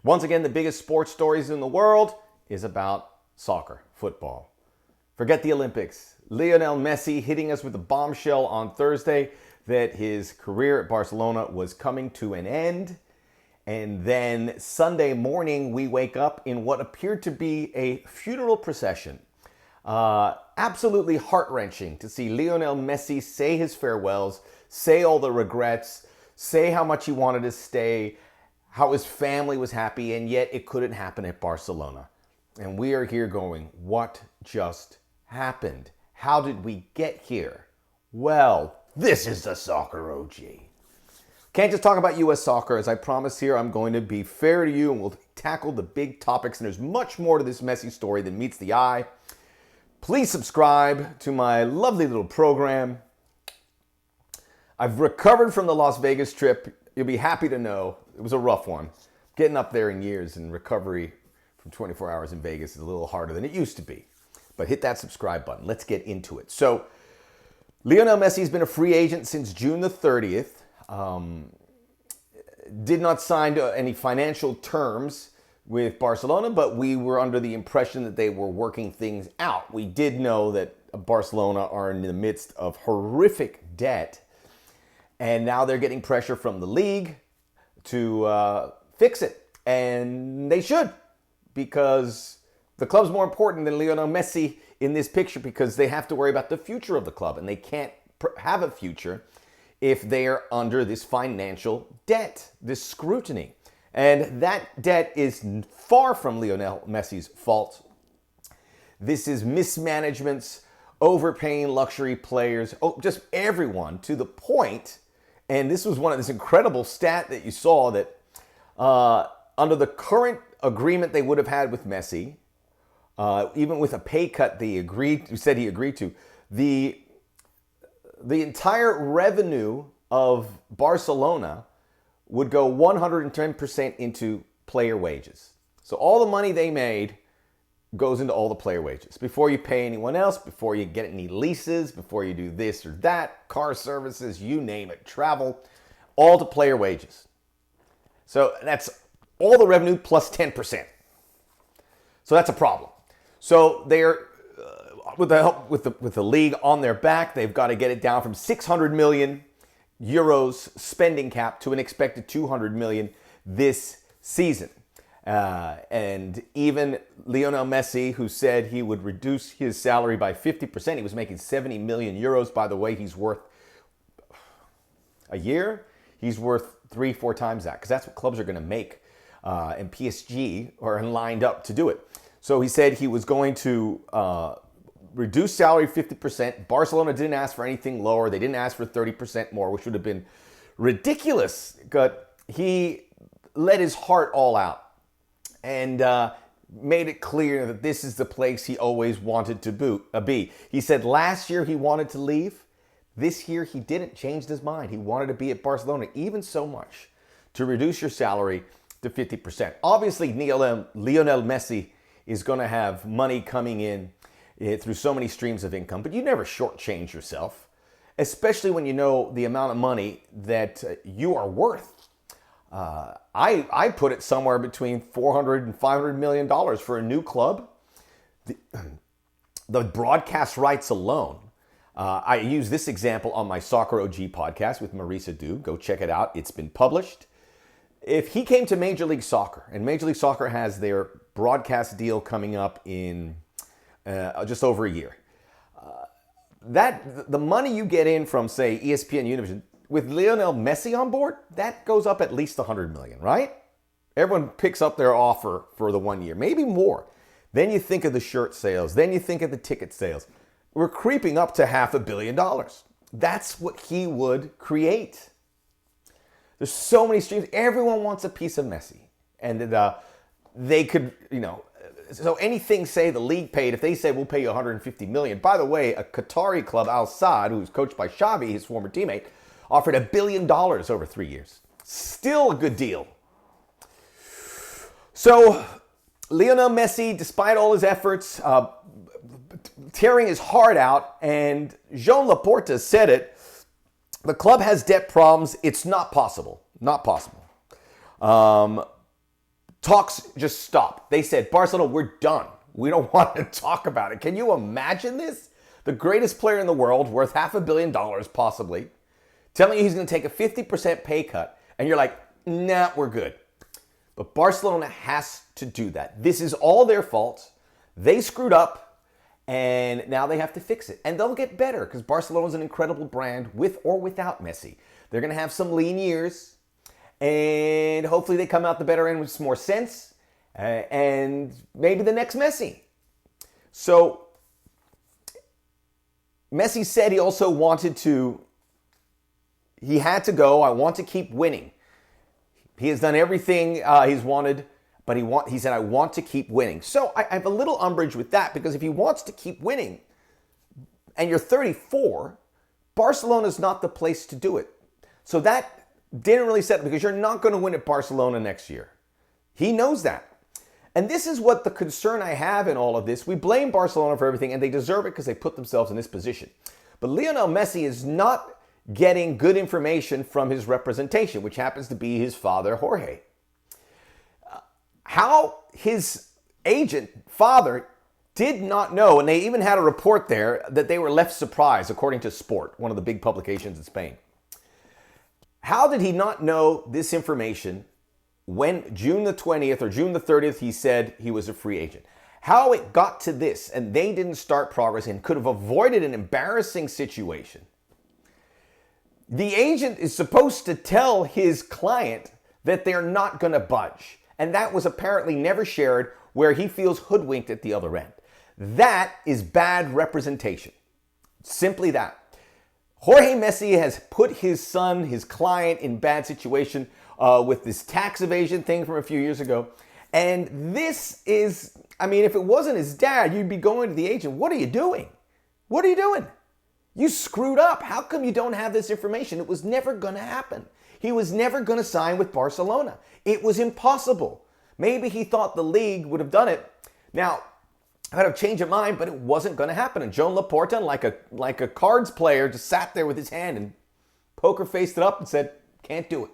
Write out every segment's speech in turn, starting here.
Once again, the biggest sports stories in the world is about soccer, football. Forget the Olympics. Lionel Messi hitting us with a bombshell on Thursday that his career at Barcelona was coming to an end. And then Sunday morning, we wake up in what appeared to be a funeral procession. Absolutely heart-wrenching to see Lionel Messi say his farewells, say all the regrets, say how much he wanted to stay, how his family was happy, and yet it couldn't happen at Barcelona. And we are here going, what just happened? How did we get here? Well, this is the Soccer OG. Can't just talk about U.S. soccer. As I promised here, I'm going to be fair to you and we'll tackle the big topics. And there's much more to this Messi story than meets the eye. Please subscribe to my lovely little program. I've recovered from the Las Vegas trip. You'll be happy to know it was a rough one. Getting up there in years and recovery from 24 hours in Vegas is a little harder than it used to be. But hit that subscribe button. Let's get into it. So, Lionel Messi has been a free agent since June the 30th. Did not sign any financial terms with Barcelona, but we were under the impression that they were working things out. We did know that Barcelona are in the midst of horrific debt, and now they're getting pressure from the league to fix it. And they should, because the club's more important than Lionel Messi in this picture, because they have to worry about the future of the club, and they can't have a future if they are under this financial debt, this scrutiny. And that debt is far from Lionel Messi's fault. This is mismanagements, overpaying luxury players, just everyone, to the point, and this was one of this incredible stat that you saw, that under the current agreement they would have had with Messi, even with a pay cut he said he agreed to, the entire revenue of Barcelona would go 110% into player wages. So all the money they made goes into all the player wages. Before you pay anyone else, before you get any leases, before you do this or that, car services, you name it, travel, all to player wages. So that's all the revenue plus 10%. So that's a problem. So they're with the help with the league on their back, they've got to get it down from 600 million euros spending cap to an expected 200 million this season. And even Lionel Messi, who said he would reduce his salary by 50%, he was making 70 million euros. By the way, he's worth a year. He's worth 3-4 times that, because that's what clubs are going to make. And PSG are lined up to do it. So he said he was going to reduce salary 50%. Barcelona didn't ask for anything lower. They didn't ask for 30% more, which would have been ridiculous. But he let his heart all out and made it clear that this is the place he always wanted to be. He said last year he wanted to leave. This year he didn't, changed his mind. He wanted to be at Barcelona, even so much to reduce your salary to 50%. Obviously, Lionel Messi is going to have money coming in through so many streams of income, but you never shortchange yourself, especially when you know the amount of money that you are worth. I put it somewhere between $400 and $500 million for a new club. The broadcast rights alone. I use this example on my Soccer OG podcast with Marisa Dube. Go check it out. It's been published. If he came to Major League Soccer, and Major League Soccer has their broadcast deal coming up in just over a year, the money you get in from, say, ESPN, Univision, with Lionel Messi on board, that goes up at least $100 million, right? Everyone picks up their offer for the 1 year, maybe more. Then you think of the shirt sales. Then you think of the ticket sales. We're creeping up to $500 million. That's what he would create. There's so many streams. Everyone wants a piece of Messi. And they could, so anything, say, the league paid, if they say we'll pay you $150 million. By the way, a Qatari club, Al Sadd, who's coached by Xavi, his former teammate, offered $1 billion over 3 years. Still a good deal. So Lionel Messi, despite all his efforts, tearing his heart out, and Joan Laporta said it, the club has debt problems. It's not possible. Not possible. talks just stopped. They said, Barcelona, we're done. We don't want to talk about it. Can you imagine this? The greatest player in the world, worth $500 million possibly, telling you he's going to take a 50% pay cut, and you're like, nah, we're good. But Barcelona has to do that. This is all their fault. They screwed up, and now they have to fix it. And they'll get better, because Barcelona is an incredible brand, with or without Messi. They're going to have some lean years, and hopefully they come out the better end with some more sense, and maybe the next Messi. So Messi said he also he had to go. I want to keep winning. He has done everything he's wanted, but he said, I want to keep winning. So I have a little umbrage with that, because if he wants to keep winning and you're 34, Barcelona's not the place to do it. So that didn't really set, because you're not going to win at Barcelona next year. He knows that. And this is what the concern I have in all of this. We blame Barcelona for everything, and they deserve it because they put themselves in this position. But Lionel Messi is not getting good information from his representation, which happens to be his father, Jorge. How his agent, father, did not know, and they even had a report there that they were left surprised, according to Sport, one of the big publications in Spain. How did he not know this information when June the 20th or June the 30th he said he was a free agent? How it got to this and they didn't start progress and could have avoided an embarrassing situation. The agent is supposed to tell his client that they're not going to budge. And that was apparently never shared, where he feels hoodwinked at the other end. That is bad representation. Simply that. Jorge Messi has put his son, his client, in bad situation with this tax evasion thing from a few years ago. And this is, I mean, if it wasn't his dad, you'd be going to the agent, what are you doing? What are you doing? You screwed up. How come you don't have this information? It was never going to happen. He was never going to sign with Barcelona. It was impossible. Maybe he thought the league would have done it. Now, I had a change of mind, but it wasn't going to happen. And Joan Laporta, like a cards player, just sat there with his hand and poker faced it up and said, can't do it.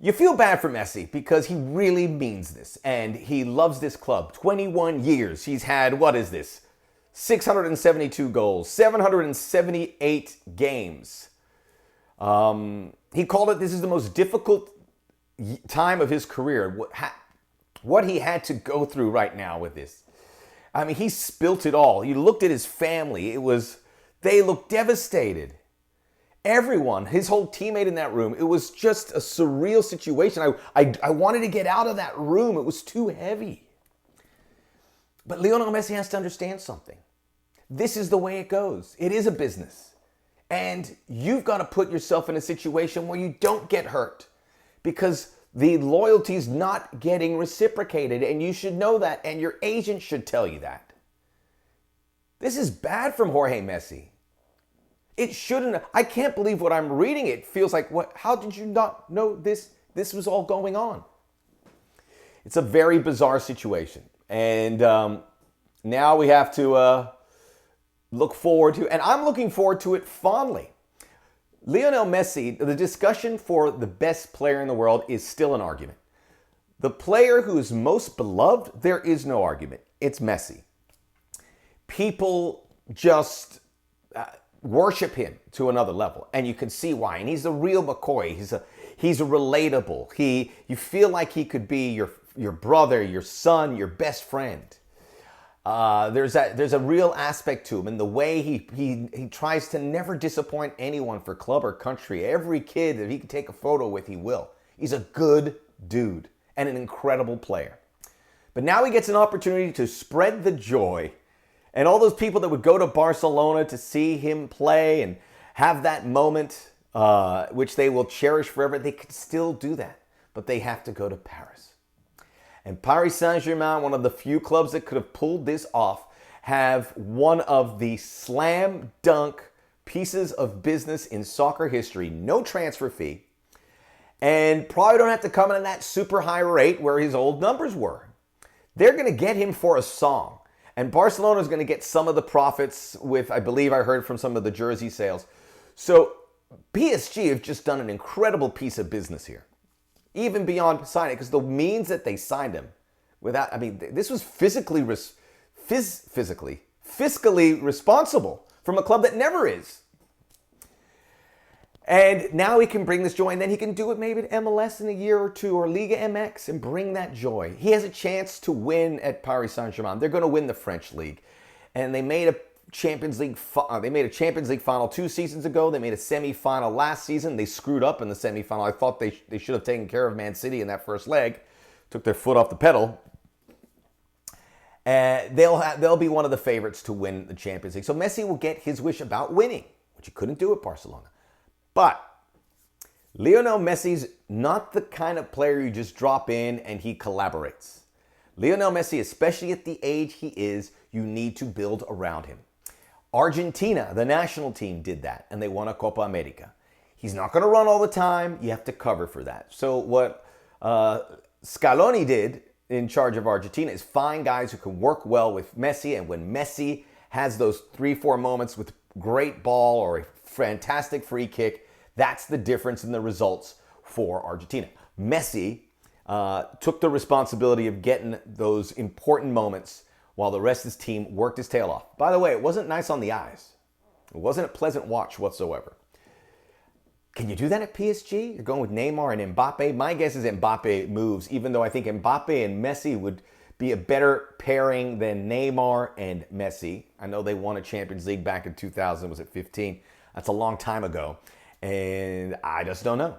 You feel bad for Messi because he really means this and he loves this club. 21 years. He's had, 672 goals, 778 games. He called it, this is the most difficult time of his career. What he had to go through right now with this. I mean, he spilt it all. You looked at his family. They looked devastated. Everyone, his whole teammate in that room, it was just a surreal situation. I wanted to get out of that room. It was too heavy. But Lionel Messi has to understand something. This is the way it goes. It is a business. And you've got to put yourself in a situation where you don't get hurt, because the loyalty's not getting reciprocated, and you should know that, and your agent should tell you that. This is bad from Jorge Messi. It shouldn't. I can't believe what I'm reading. It feels like, what? How did you not know this? This was all going on. It's a very bizarre situation. And now we have to look forward to, and I'm looking forward to it fondly. Lionel Messi, the discussion for the best player in the world is still an argument. The player who is most beloved, there is no argument. It's Messi. People just worship him to another level, and you can see why. And he's a real McCoy. He's a relatable. You feel like he could be your brother, your son, your best friend. There's a real aspect to him, and the way he tries to never disappoint anyone for club or country. Every kid that he can take a photo with, he will. He's a good dude and an incredible player. But now he gets an opportunity to spread the joy, and all those people that would go to Barcelona to see him play and have that moment, which they will cherish forever, they can still do that, but they have to go to Paris. And Paris Saint-Germain, one of the few clubs that could have pulled this off, have one of the slam dunk pieces of business in soccer history. No transfer fee. And probably don't have to come in at that super high rate where his old numbers were. They're going to get him for a song. And Barcelona is going to get some of the profits with, I believe I heard from some of the jersey sales. So PSG have just done an incredible piece of business here. even beyond signing, because the means that they signed him without, I mean, this was fiscally responsible from a club that never is. And now he can bring this joy, and then he can do it maybe at MLS in a year or two, or Liga MX, and bring that joy. He has a chance to win at Paris Saint-Germain. They're going to win the French league, and they made a Champions League. They made a Champions League final 2 seasons ago. They made a semifinal last season. They screwed up in the semifinal. I thought they should have taken care of Man City in that first leg. Took their foot off the pedal. They'll be one of the favorites to win the Champions League. So Messi will get his wish about winning, which he couldn't do at Barcelona. But Lionel Messi's not the kind of player you just drop in and he collaborates. Lionel Messi, especially at the age he is, you need to build around him. Argentina, the national team, did that, and they won a Copa America. He's not going to run all the time. You have to cover for that. So what Scaloni did in charge of Argentina is find guys who can work well with Messi, and when Messi has those 3-4 moments with great ball or a fantastic free kick, that's the difference in the results for Argentina. Messi took the responsibility of getting those important moments while the rest of his team worked his tail off. By the way, it wasn't nice on the eyes. It wasn't a pleasant watch whatsoever. Can you do that at PSG? You're going with Neymar and Mbappe? My guess is Mbappe moves, even though I think Mbappe and Messi would be a better pairing than Neymar and Messi. I know they won a Champions League back in 2000, was it 15? That's a long time ago. And I just don't know.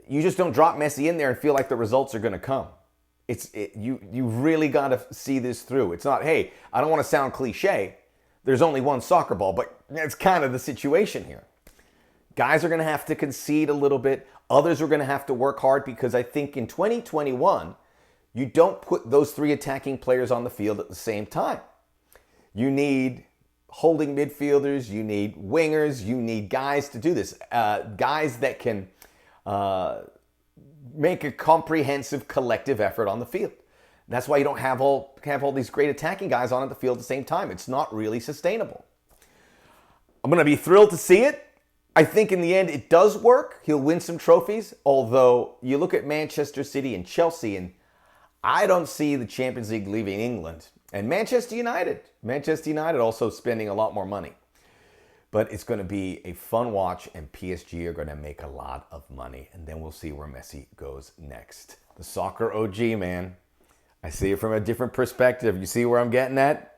You just don't drop Messi in there and feel like the results are going to come. You really got to see this through. It's not, hey, I don't want to sound cliche. There's only one soccer ball, but that's kind of the situation here. Guys are going to have to concede a little bit. Others are going to have to work hard, because I think in 2021, you don't put those 3 attacking players on the field at the same time. You need holding midfielders, you need wingers, you need guys to do this. Guys that can make a comprehensive collective effort on the field. That's why you don't have all these great attacking guys on at the field at the same time. It's not really sustainable. I'm going to be thrilled to see it. I think in the end it does work. He'll win some trophies, although you look at Manchester City and Chelsea, and I don't see the Champions League leaving England. And Manchester United also spending a lot more money. But it's going to be a fun watch, and PSG are going to make a lot of money. And then we'll see where Messi goes next. The soccer OG, man. I see it from a different perspective. You see where I'm getting at?